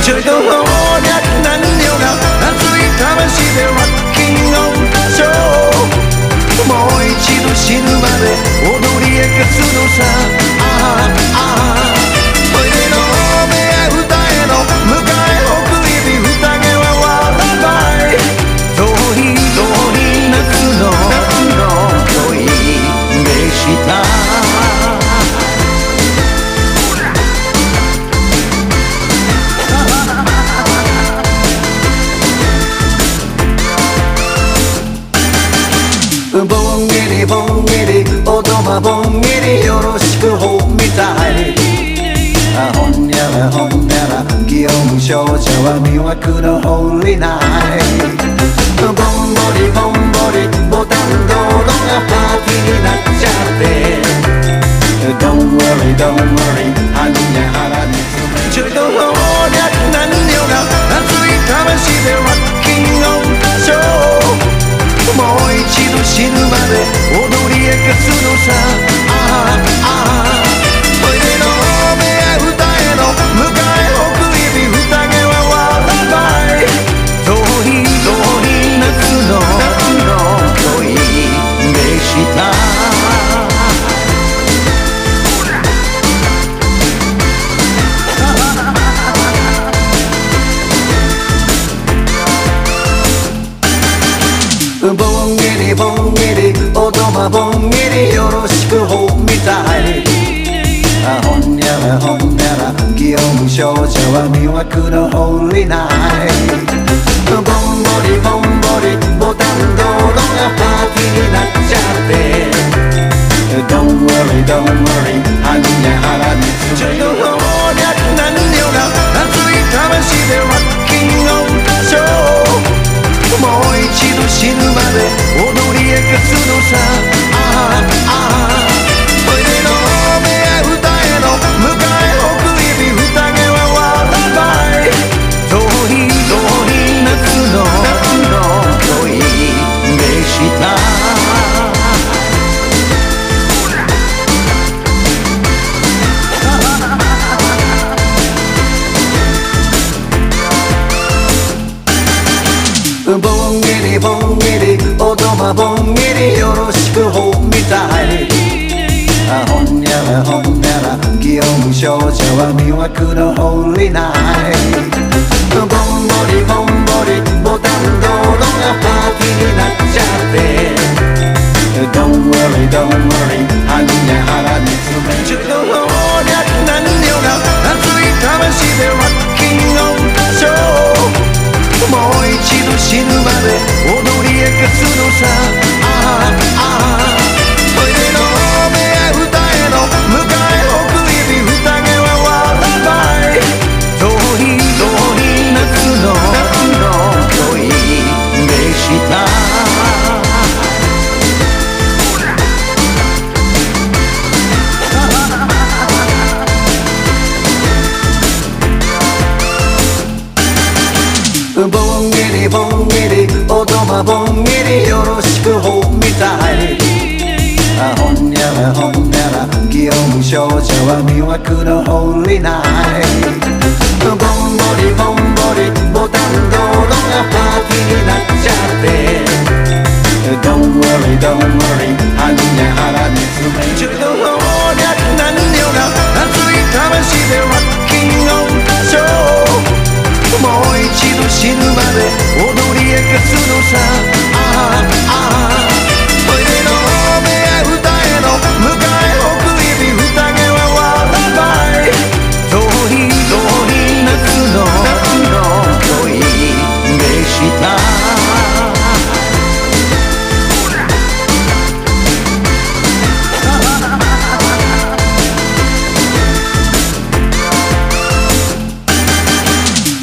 ちょいと老若男女が熱い魂でロッキンオンショー、もう一度死ぬまで踊り明かすのさ。トイレの目や二重の向かい送り火宴は割らない。遠い夏の恋でした。ぼんぎりぼんぎりおとまぼんぎりよろしくほみたい。ほんやらほんやら祇園少女は魅惑のホーリーナイト。ぼんぼりぼんぼりボタン道路がパーティーになっちゃって Don't worry don't worry はんやはらにちょいと老若男女が熱い魂でロッキンオンショー、もう一度死ぬまで踊り明かすのさ。トイレの目や二重の向かい送り火宴は割らない。遠い夏の恋でした。ぼんぎりぼんぎりおとまぼんぎりよろしくほみたい。ほんやらほんやら祇園少女は魅惑のホーリーナイト。ぼんぼりぼんぼりボタン道路がパーティーになっちゃって Don't worry don't worry はんやはらにちょいと老若男女が熱い魂でロッキンオンショー、もう一度死ぬまで踊り明かすのさ。トイレの目や二重の向かい送り火宴は割らない。遠い夏の恋でした。ぼんぎりぼんぎりおとまぼんぎりよろしくほみたい。ほんやらほんやら祇園少女は魅惑のホーリーナイト。ぼんぼりぼんぼりボタン道路がパーティーになっちゃって Don't worry don't worry はんやはらにちょいと老若男女が熱い魂でロッキンオンショー、もう一度死ぬまで踊り明かすのさ。トイレの目や二重の向かい送り火宴は割らない。遠い夏の恋でした。ぼんぎりぼんぎりおとまぼんぎりよろしくほみたい。ほんやらほんやら祇園少女は魅惑のホーリーナイト。ぼんぼりぼんぼりボタン道路がパーティーになっちゃって Don't worry don't worry はんやはらにちょいと老若男女が熱い魂でロッキンオンショー、もう一度死ぬまで踊り明かすのさ。トイレの目や二重の向かい送り火宴は割らない。遠い夏の恋でした。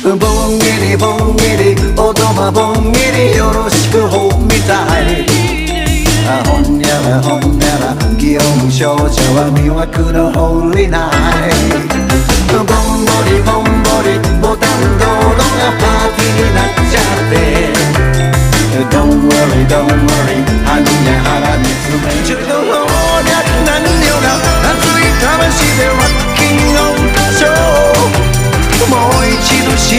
ぼんぎりぼんぎりおとまぼんぎりよろしくほみたい。ほんやらほんやら祇園少女は魅惑のホーリーナイト。ぼんぼりぼんぼりボタン道路がパーティーになっちゃって Don't worry don't worry はんやはらにちょいと老若男女が熱い魂でロッキンオンショー、もう一度死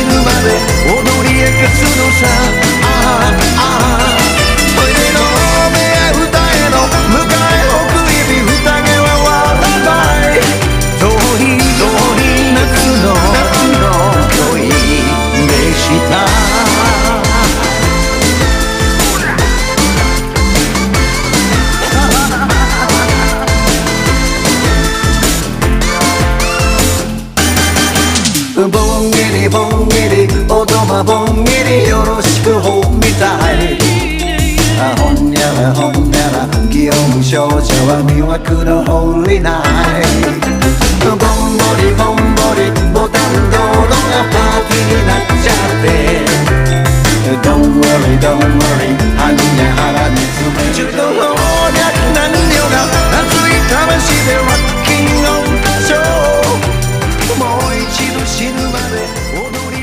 ぼんぎりおどまぼんぎりよろしくほみたいほんにゃらほんにゃら祇園少女は魅惑のホーリーナイトぼんぼりぼんぼりボタン道路がパーティーになっちゃって Don't worry, don't worry はんにゃはらにつめちゅと老若男女が熱い魂でロッキンオンショーもう一度死ぬまで踊り